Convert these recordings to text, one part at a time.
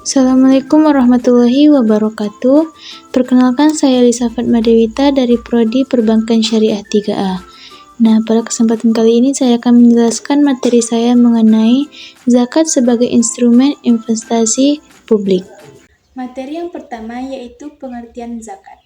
Assalamualaikum warahmatullahi wabarakatuh. Perkenalkan saya Lisa Fatmadewita dari Prodi Perbankan Syariah 3A. Nah, pada kesempatan kali ini saya akan menjelaskan materi saya mengenai zakat sebagai instrumen investasi publik. Materi yang pertama yaitu pengertian zakat.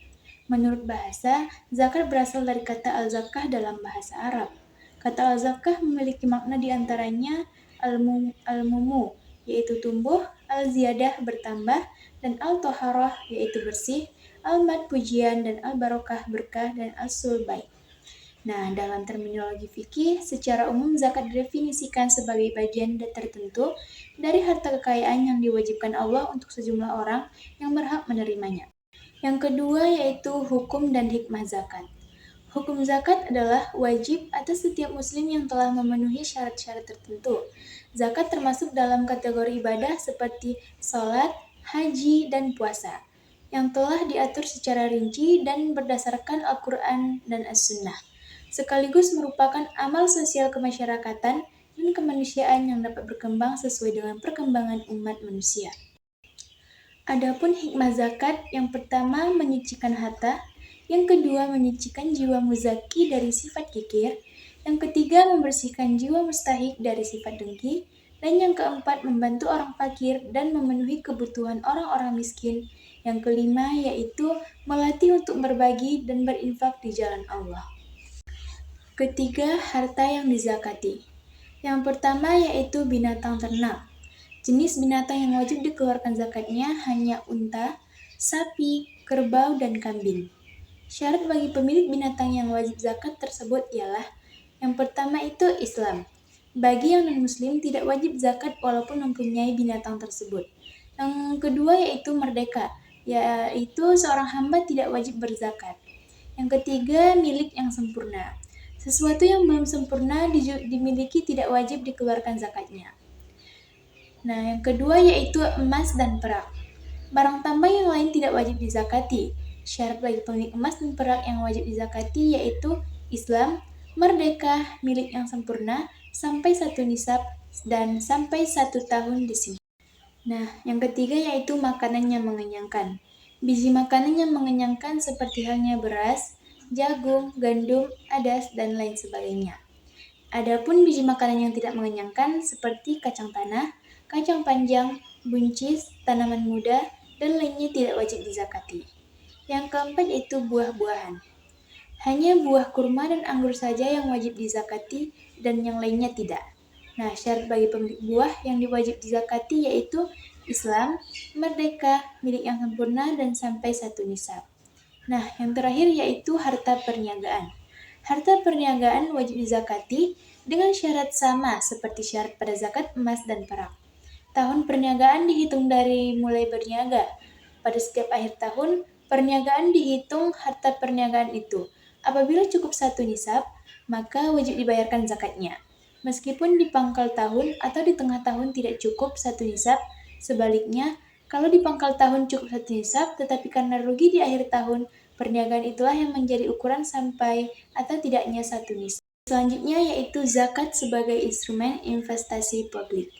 Menurut bahasa, zakat berasal dari kata al-zakah dalam bahasa Arab. Kata al-zakah memiliki makna diantaranya al-mumu, yaitu tumbuh, al-ziyadah bertambah, dan al-toharah yaitu bersih, al-mad pujian, dan al-barokah berkah, dan al-sul baik. Nah, dalam terminologi fikih, secara umum zakat didefinisikan sebagai bagian tertentu dari harta kekayaan yang diwajibkan Allah untuk sejumlah orang yang berhak menerimanya. Yang kedua yaitu hukum dan hikmah zakat. Hukum zakat adalah wajib atas setiap muslim yang telah memenuhi syarat-syarat tertentu. Zakat termasuk dalam kategori ibadah seperti sholat, haji, dan puasa, yang telah diatur secara rinci dan berdasarkan Al-Quran dan As-Sunnah, sekaligus merupakan amal sosial kemasyarakatan dan kemanusiaan yang dapat berkembang sesuai dengan perkembangan umat manusia. Adapun hikmah zakat, yang pertama menyucikan harta, yang kedua menyucikan jiwa muzaki dari sifat kikir, yang ketiga membersihkan jiwa mustahik dari sifat dengki, dan yang keempat membantu orang fakir dan memenuhi kebutuhan orang-orang miskin. Yang kelima yaitu melatih untuk berbagi dan berinfak di jalan Allah. Ketiga, harta yang dizakati. Yang pertama yaitu binatang ternak. Jenis binatang yang wajib dikeluarkan zakatnya hanya unta, sapi, kerbau, dan kambing. Syarat bagi pemilik binatang yang wajib zakat tersebut ialah yang pertama itu Islam. Bagi yang non-muslim tidak wajib zakat walaupun mempunyai binatang tersebut. Yang kedua yaitu merdeka, yaitu seorang hamba tidak wajib berzakat. Yang ketiga milik yang sempurna. Sesuatu yang belum sempurna dimiliki tidak wajib dikeluarkan zakatnya. Nah, yang kedua yaitu emas dan perak. Barang tambang yang lain tidak wajib dizakati. Syarat bagi pemilik emas dan perak yang wajib dizakati yaitu Islam, merdeka, milik yang sempurna, sampai 1 nisab, dan sampai 1 tahun disimpan. Nah, yang ketiga yaitu makanan yang mengenyangkan. Biji makanan yang mengenyangkan seperti halnya beras, jagung, gandum, adas, dan lain sebagainya. Adapun biji makanan yang tidak mengenyangkan seperti kacang tanah, kacang panjang, buncis, tanaman muda, dan lainnya tidak wajib dizakati. Yang keempat yaitu buah-buahan. Hanya buah kurma dan anggur saja yang wajib dizakati dan yang lainnya tidak. Nah, syarat bagi pemilik buah yang diwajib dizakati yaitu Islam, merdeka, milik yang sempurna, dan sampai 1 nisab. Nah, yang terakhir yaitu harta perniagaan. Harta perniagaan wajib dizakati dengan syarat sama seperti syarat pada zakat emas dan perak. Tahun perniagaan dihitung dari mulai berniaga. Pada setiap akhir tahun, perniagaan dihitung harta perniagaan itu. Apabila cukup 1 nisab, maka wajib dibayarkan zakatnya. Meskipun di pangkal tahun atau di tengah tahun tidak cukup 1 nisab, sebaliknya, kalau di pangkal tahun cukup 1 nisab, tetapi karena rugi di akhir tahun, perniagaan itulah yang menjadi ukuran sampai atau tidaknya 1 nisab. Selanjutnya yaitu zakat sebagai instrumen investasi publik.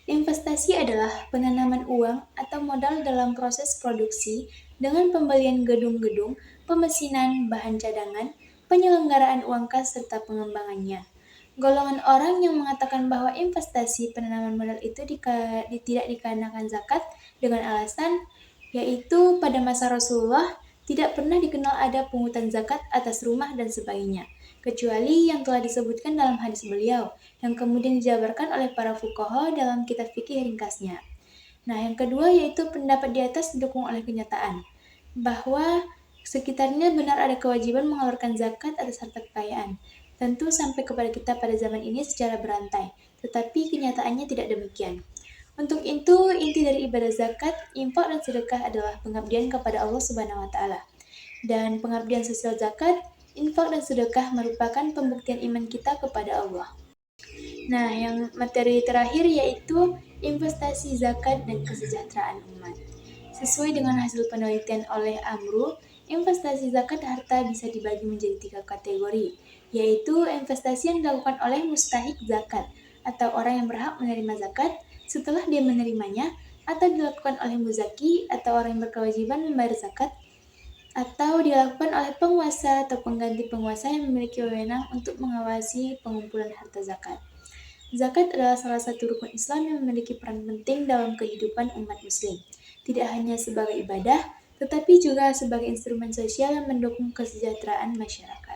Investasi adalah penanaman uang atau modal dalam proses produksi dengan pembelian gedung-gedung, pemesinan, bahan cadangan, penyelenggaraan uang kas, serta pengembangannya. Golongan orang yang mengatakan bahwa investasi penanaman modal itu tidak dikenakan zakat dengan alasan yaitu pada masa Rasulullah tidak pernah dikenal ada pungutan zakat atas rumah dan sebagainya, kecuali yang telah disebutkan dalam hadis beliau, yang kemudian dijabarkan oleh para fuqaha dalam kitab fikih ringkasnya. Nah, yang kedua yaitu pendapat di atas didukung oleh kenyataan, bahwa sekitarnya benar ada kewajiban mengeluarkan zakat atas harta kekayaan, tentu sampai kepada kita pada zaman ini secara berantai, tetapi kenyataannya tidak demikian. Untuk itu, inti dari ibadah zakat, infak, dan sedekah adalah pengabdian kepada Allah Subhanahu wa Ta'ala. Dan pengabdian sosial zakat, infak, dan sedekah merupakan pembuktian iman kita kepada Allah. Nah, yang materi terakhir yaitu investasi zakat dan kesejahteraan umat. Sesuai dengan hasil penelitian oleh Amru, investasi zakat harta bisa dibagi menjadi 3 kategori, yaitu investasi yang dilakukan oleh mustahik zakat, atau orang yang berhak menerima zakat. Setelah dia menerimanya, atau dilakukan oleh muzaki atau orang yang berkewajiban membayar zakat, atau dilakukan oleh penguasa atau pengganti penguasa yang memiliki wewenang untuk mengawasi pengumpulan harta zakat. Zakat adalah salah satu rukun Islam yang memiliki peran penting dalam kehidupan umat muslim. Tidak hanya sebagai ibadah, tetapi juga sebagai instrumen sosial yang mendukung kesejahteraan masyarakat.